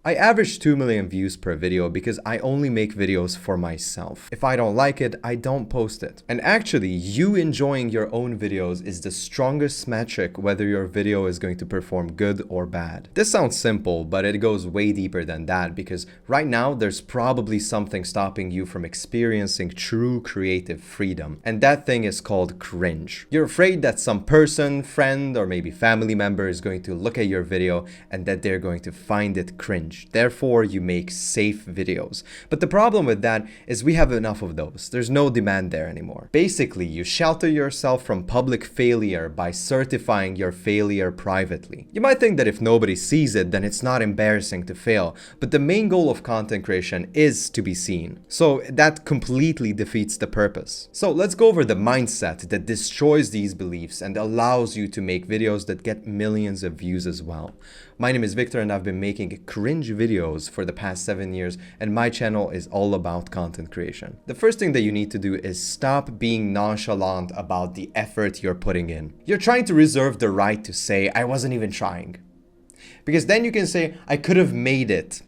I average 2 million views per video because I only make videos for myself. If I don't like it, I don't post it. And actually, you enjoying your own videos is the strongest metric whether your video is going to perform good or bad. This sounds simple, but it goes way deeper than that because right now there's probably something stopping you from experiencing true creative freedom. And that thing is called cringe. You're afraid that some person, friend, or maybe family member is going to look at your video and that they're going to find it cringe. Therefore, you make safe videos. But the problem with that is we have enough of those. There's no demand there anymore. Basically, you shelter yourself from public failure by certifying your failure privately. You might think that if nobody sees it, then it's not embarrassing to fail. But the main goal of content creation is to be seen. So that completely defeats the purpose. So let's go over the mindset that destroys these beliefs and allows you to make videos that get millions of views as well. My name is Victor and I've been making cringe videos for the past 7 years, and my channel is all about content creation. The first thing that you need to do is stop being nonchalant about the effort you're putting in. You're trying to reserve the right to say, I wasn't even trying. Because then you can say, I could have made it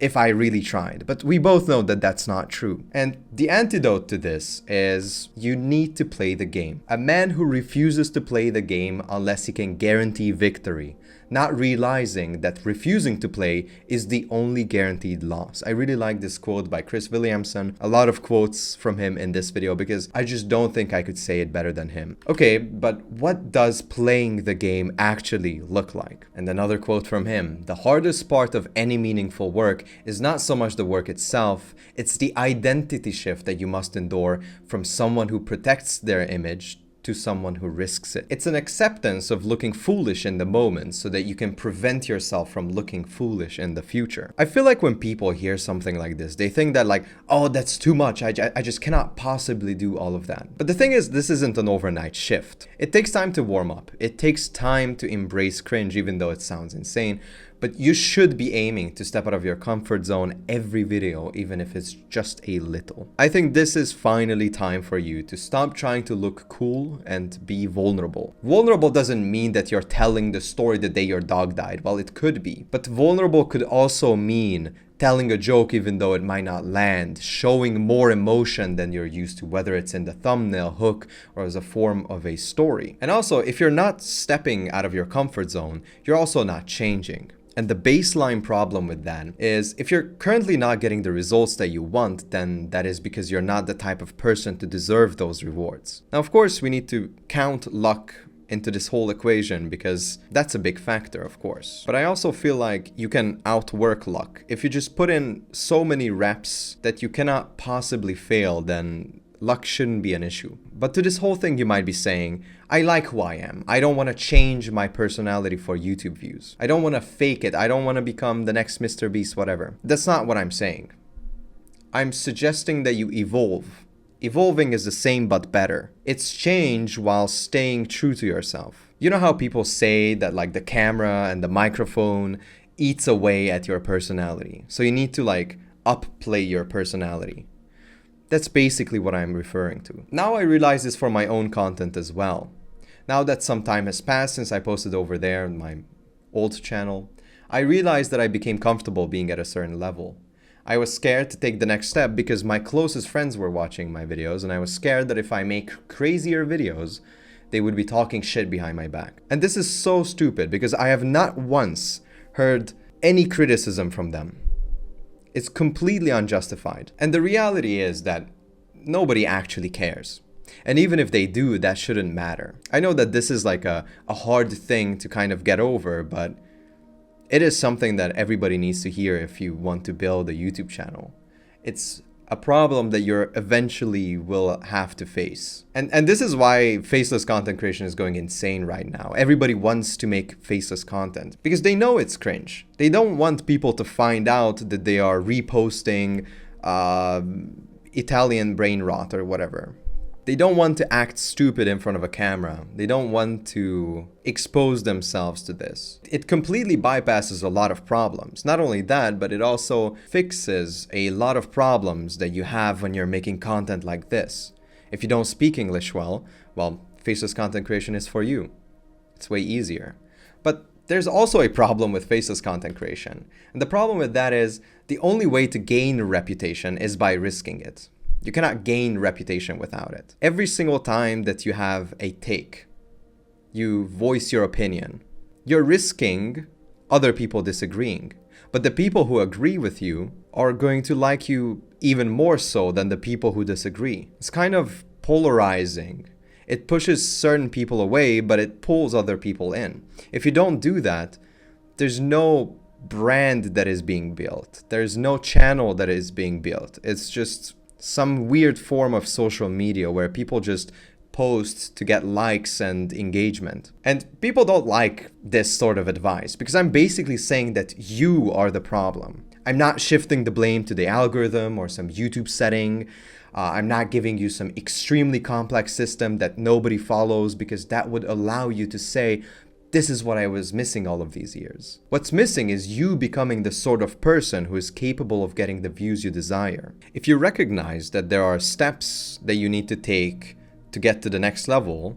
if I really tried. But we both know that that's not true. And the antidote to this is you need to play the game. A man who refuses to play the game unless he can guarantee victory, not realizing that refusing to play is the only guaranteed loss. I really like this quote by Chris Williamson. A lot of quotes from him in this video because I just don't think I could say it better than him. Okay, but what does playing the game actually look like? And another quote from him: the hardest part of any meaningful work is not so much the work itself, it's the identity shift that you must endure from someone who protects their image to someone who risks it. It's an acceptance of looking foolish in the moment so that you can prevent yourself from looking foolish in the future. I feel like when people hear something like this, they think that like, oh, that's too much. I just cannot possibly do all of that. But the thing is, this isn't an overnight shift. It takes time to warm up. It takes time to embrace cringe, even though it sounds insane. But you should be aiming to step out of your comfort zone every video, even if it's just a little. I think this is finally time for you to stop trying to look cool and be vulnerable. Vulnerable doesn't mean that you're telling the story the day your dog died. Well, it could be. But vulnerable could also mean telling a joke even though it might not land, showing more emotion than you're used to, whether it's in the thumbnail, hook, or as a form of a story. And also, if you're not stepping out of your comfort zone, you're also not changing. And the baseline problem with that is if you're currently not getting the results that you want, then that is because you're not the type of person to deserve those rewards. Now, of course, we need to count luck into this whole equation because that's a big factor, of course. But I also feel like you can outwork luck. If you just put in so many reps that you cannot possibly fail, then luck shouldn't be an issue. But to this whole thing, you might be saying, I like who I am. I don't want to change my personality for YouTube views. I don't want to fake it. I don't want to become the next Mr. Beast, whatever. That's not what I'm saying. I'm suggesting that you evolve. Evolving is the same but better. It's change while staying true to yourself. You know how people say that like the camera and the microphone eats away at your personality. So you need to like upplay your personality. That's basically what I'm referring to. Now I realize this for my own content as well. Now that some time has passed since I posted over there on my old channel, I realized that I became comfortable being at a certain level. I was scared to take the next step because my closest friends were watching my videos, and I was scared that if I make crazier videos, they would be talking shit behind my back. And this is so stupid because I have not once heard any criticism from them. It's completely unjustified. And the reality is that nobody actually cares. And even if they do, that shouldn't matter. I know that this is like a hard thing to kind of get over, but it is something that everybody needs to hear if you want to build a YouTube channel. It's a problem that you eventually will have to face. And this is why faceless content creation is going insane right now. Everybody wants to make faceless content because they know it's cringe. They don't want people to find out that they are reposting Italian brain rot or whatever. They don't want to act stupid in front of a camera. They don't want to expose themselves to this. It completely bypasses a lot of problems. Not only that, but it also fixes a lot of problems that you have when you're making content like this. If you don't speak English well, faceless content creation is for you. It's way easier. But There's also a problem with faceless content creation. And the problem with that is the only way to gain reputation is by risking it. You cannot gain reputation without it. Every single time that you have a take, you voice your opinion, you're risking other people disagreeing. But the people who agree with you are going to like you even more so than the people who disagree. It's kind of polarizing. It pushes certain people away, but it pulls other people in. If you don't do that, there's no brand that is being built. There's no channel that is being built. It's just some weird form of social media where people just post to get likes and engagement. And people don't like this sort of advice because I'm basically saying that you are the problem. I'm not shifting the blame to the algorithm or some YouTube setting. I'm not giving you some extremely complex system that nobody follows because that would allow you to say, this is what I was missing all of these years. What's missing is you becoming the sort of person who is capable of getting the views you desire. If you recognize that there are steps that you need to take to get to the next level,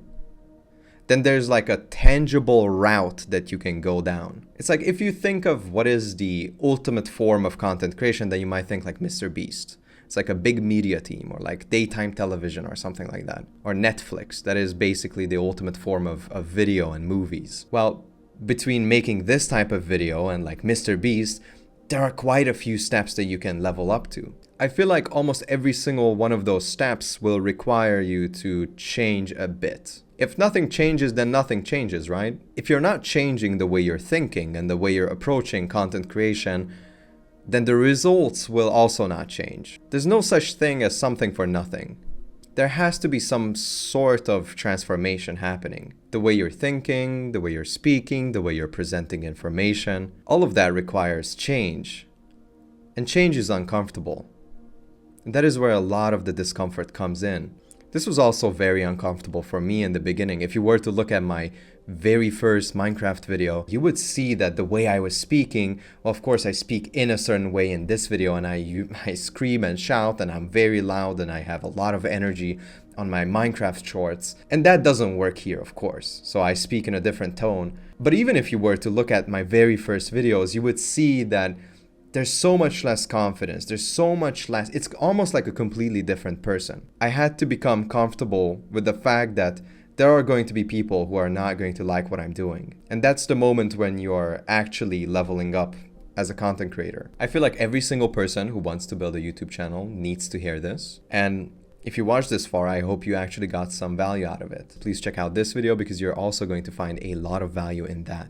then there's like a tangible route that you can go down. It's like if you think of what is the ultimate form of content creation, then you might think like Mr. Beast. It's like a big media team or like daytime television or something like that. Or Netflix, that is basically the ultimate form of video and movies. Well, between making this type of video and like Mr. Beast, there are quite a few steps that you can level up to. I feel like almost every single one of those steps will require you to change a bit. If nothing changes, then nothing changes, right? If you're not changing the way you're thinking and the way you're approaching content creation, then the results will also not change. There's no such thing as something for nothing. There has to be some sort of transformation happening. The way you're thinking, the way you're speaking, the way you're presenting information, all of that requires change. And change is uncomfortable. And that is where a lot of the discomfort comes in. This was also very uncomfortable for me in the beginning. If you were to look at my very first Minecraft video, you would see that the way I was speaking, well, of course I speak in a certain way in this video and I scream and shout and I'm very loud and I have a lot of energy on my Minecraft shorts. And that doesn't work here, of course. So I speak in a different tone. But even if you were to look at my very first videos, you would see that there's so much less confidence. There's so much less. It's almost like a completely different person. I had to become comfortable with the fact that there are going to be people who are not going to like what I'm doing. And that's the moment when you're actually leveling up as a content creator. I feel like every single person who wants to build a YouTube channel needs to hear this. And if you watched this far, I hope you actually got some value out of it. Please check out this video because you're also going to find a lot of value in that.